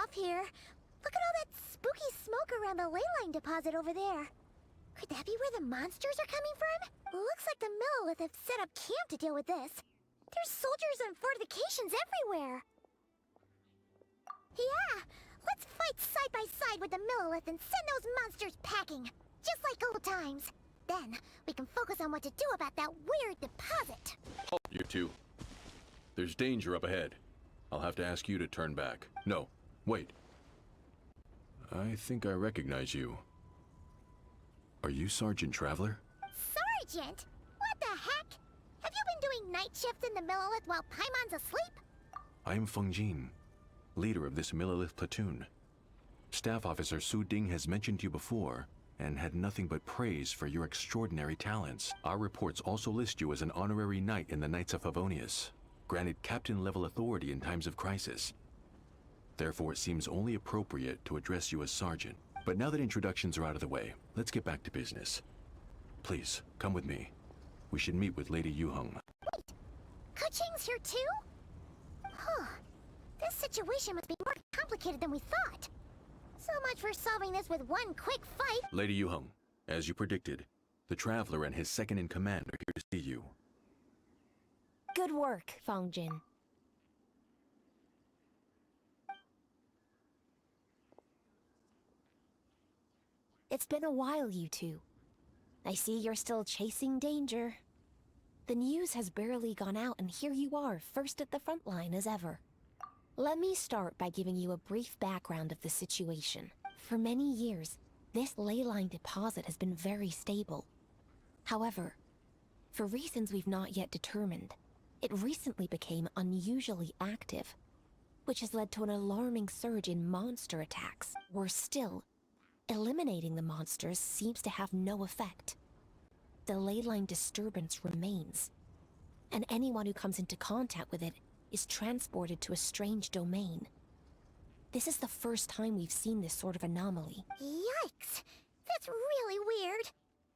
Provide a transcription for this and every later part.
off here. Look at all that spooky smoke around the ley line deposit over there. Could that be where the monsters are coming from? Looks like the Millelith have set up camp to deal with this. There's soldiers and fortifications everywhere. Yeah, let's fight side by side with the Millelith and send those monsters packing, just like old times. Then, we can focus on what to do about that weird deposit. Halt, you two. There's danger up ahead. I'll have to ask you to turn back. No, wait. I think I recognize you. Are you Sergeant Traveler? Sergeant? What the heck? Have you been doing night shifts in the Millelith while Paimon's asleep? I am Feng Jin, leader of this Millelith platoon. Staff Officer Su Ding has mentioned you before, and had nothing but praise for your extraordinary talents. Our reports also list you as an honorary knight in the Knights of Favonius, granted captain-level authority in times of crisis. Therefore, it seems only appropriate to address you as Sergeant. But now that introductions are out of the way, let's get back to business. Please, come with me. We should meet with Lady Yuheng. Wait, Keqing's here too? Huh. This situation must be more complicated than we thought. So much for solving this with one quick fight. Lady Yuheng, as you predicted, the Traveler and his second-in-command are here to see you. Good work, Feng Jin. It's been a while, you two. I see you're still chasing danger. The news has barely gone out, and here you are, first at the front line as ever. Let me start by giving you a brief background of the situation. For many years, this ley line deposit has been very stable. However, for reasons we've not yet determined, it recently became unusually active, which has led to an alarming surge in monster attacks. Worse still, eliminating the monsters seems to have no effect. The ley line disturbance remains, and anyone who comes into contact with it is transported to a strange domain. This is the first time we've seen this sort of anomaly. Yikes! That's really weird.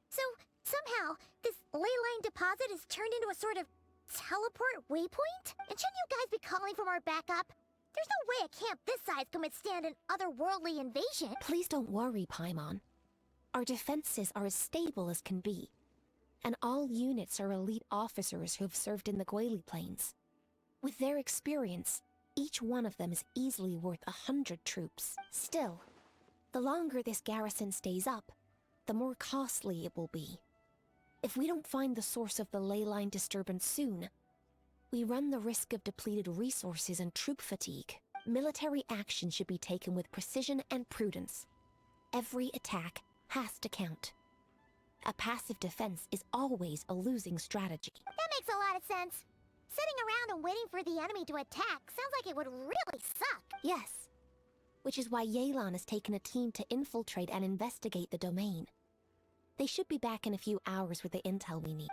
So, somehow, this ley line deposit is turned into a sort of teleport waypoint? And shouldn't you guys be calling for more backup? There's no way a camp this size can withstand an otherworldly invasion. Please don't worry, Paimon. Our defenses are as stable as can be, and all units are elite officers who have served in the Guili Plains. With their experience, each one of them is easily worth 100 troops. Still, the longer this garrison stays up, the more costly it will be. If we don't find the source of the ley line disturbance soon, we run the risk of depleted resources and troop fatigue. Military action should be taken with precision and prudence. Every attack has to count. A passive defense is always a losing strategy. That makes a lot of sense. Sitting around and waiting for the enemy to attack sounds like it would really suck. Yes, which is why Yelan has taken a team to infiltrate and investigate the domain. They should be back in a few hours with the intel we need.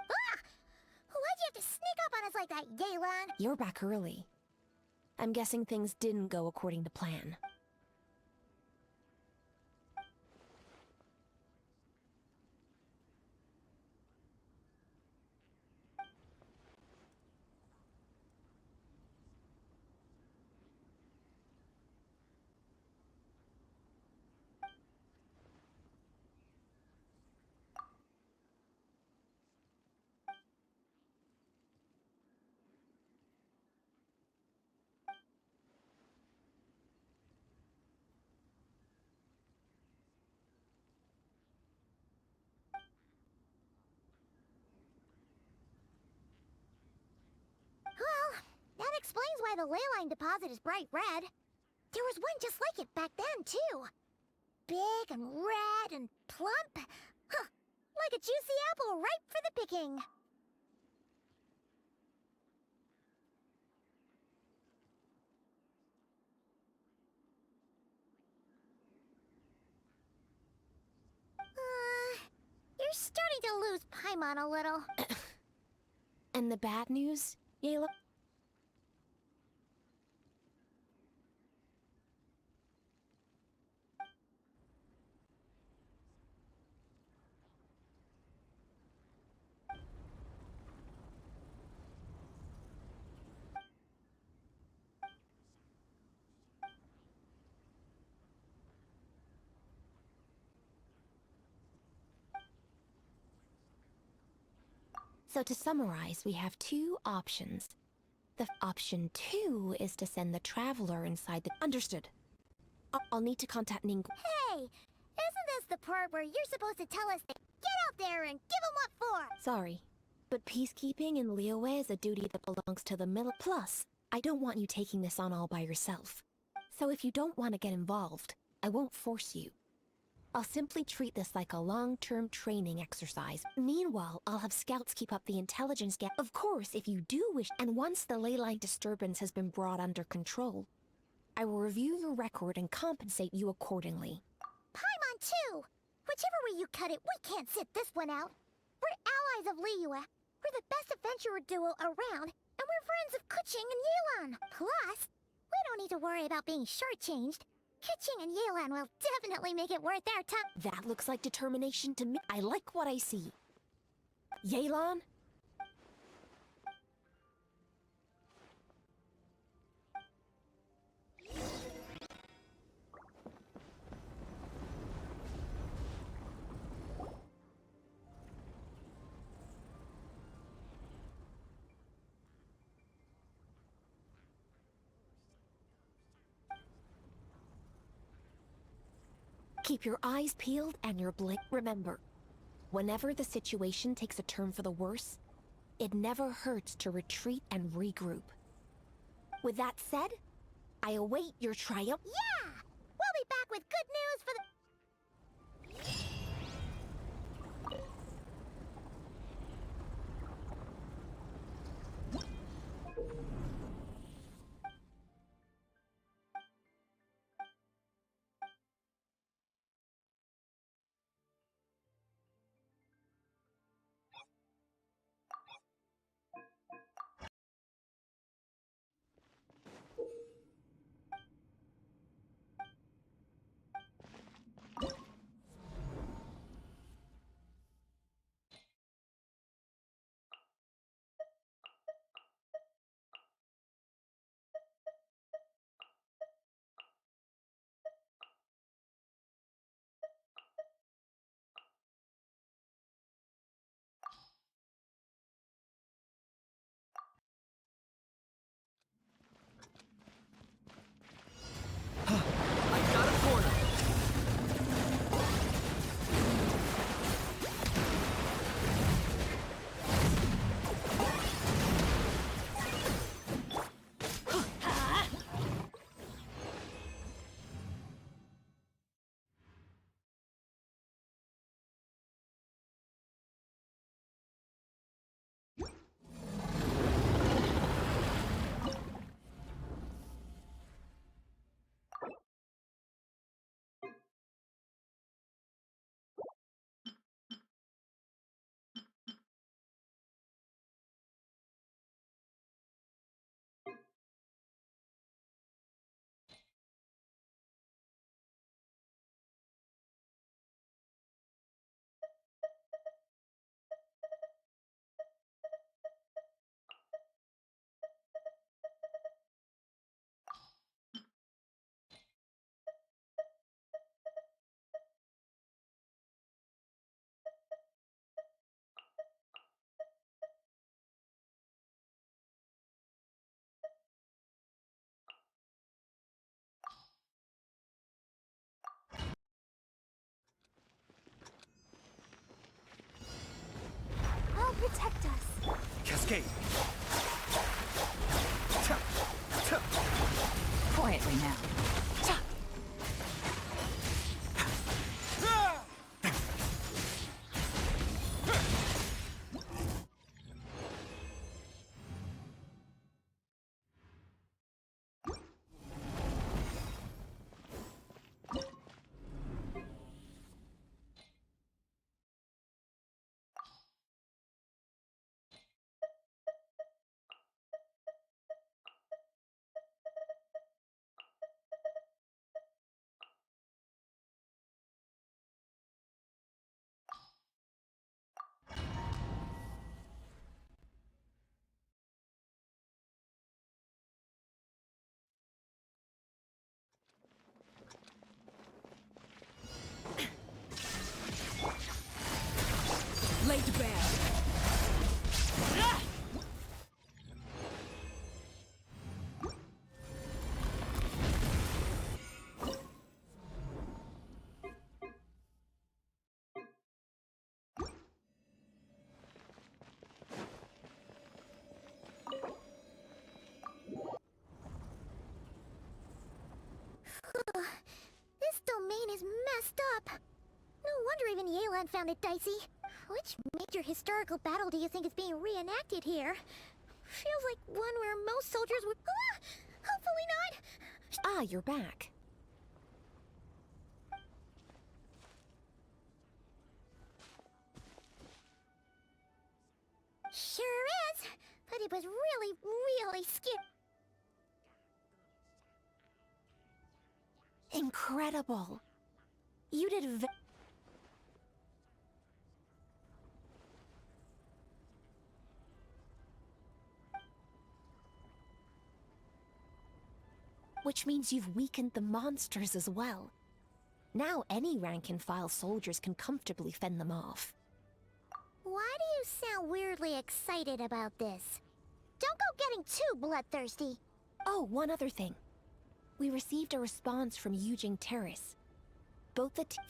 Ah! Why'd you have to sneak up on us like that, Yelan? You're back early. I'm guessing things didn't go according to plan. Well, that explains why the ley line deposit is bright red. There was one just like it back then, too. Big and red and plump. Huh, like a juicy apple ripe for the picking. You're starting to lose Paimon a little. And the bad news, Yayla? So to summarize, we have two options. The option 2 is to send the traveler inside the... Understood. I'll need to contact Ning. Hey, isn't this the part where you're supposed to tell us to get out there and give 'em what for? Sorry, but peacekeeping in Liyue is a duty that belongs to the middle. Plus, I don't want you taking this on all by yourself. So if you don't want to get involved, I won't force you. I'll simply treat this like a long-term training exercise. Meanwhile, I'll have scouts keep up the intelligence gap. Of course, if you do wish, and once the leyline disturbance has been brought under control, I will review your record and compensate you accordingly. Paimon too! Whichever way you cut it, we can't sit this one out. We're allies of Liyue. We're the best adventurer duo around, and we're friends of Keqing and Yelan. Plus, we don't need to worry about being shortchanged. Keqing and Yelan will definitely make it worth their time. That looks like determination to me. I like what I see. Yelan? Keep your eyes peeled and your blink. Remember, whenever the situation takes a turn for the worse, it never hurts to retreat and regroup. With that said, I await your triumph. Yeah! We'll be back with good news for the... I'll protect us. Cascade! Quietly now. found it dicey. Which major historical battle do you think is being reenacted here? Feels like one where most soldiers would... hopefully not! Ah, you're back. Sure is, but it was really, really scary. Incredible. You did which means you've weakened the monsters as well. Now any rank-and-file soldiers can comfortably fend them off. Why do you sound weirdly excited about this? Don't go getting too bloodthirsty. Oh, one other thing. We received a response from Yujing Terrace.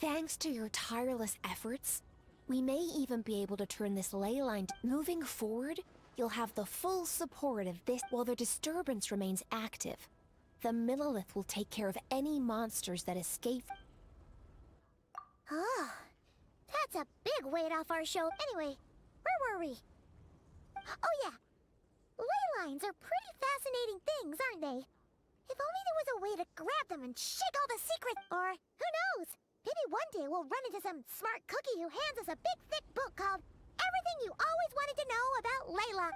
Thanks to your tireless efforts, we may even be able to turn this ley line. Moving forward, you'll have the full support of this while the disturbance remains active. The Millilith will take care of any monsters that escape. Oh, that's a big weight off our shoulder. Anyway, where were we? Oh yeah, ley lines are pretty fascinating things, aren't they? If only there was a way to grab them and shake all the secrets. Or, who knows? Maybe one day we'll run into some smart cookie who hands us a big thick book called Everything You Always Wanted to Know About Layla.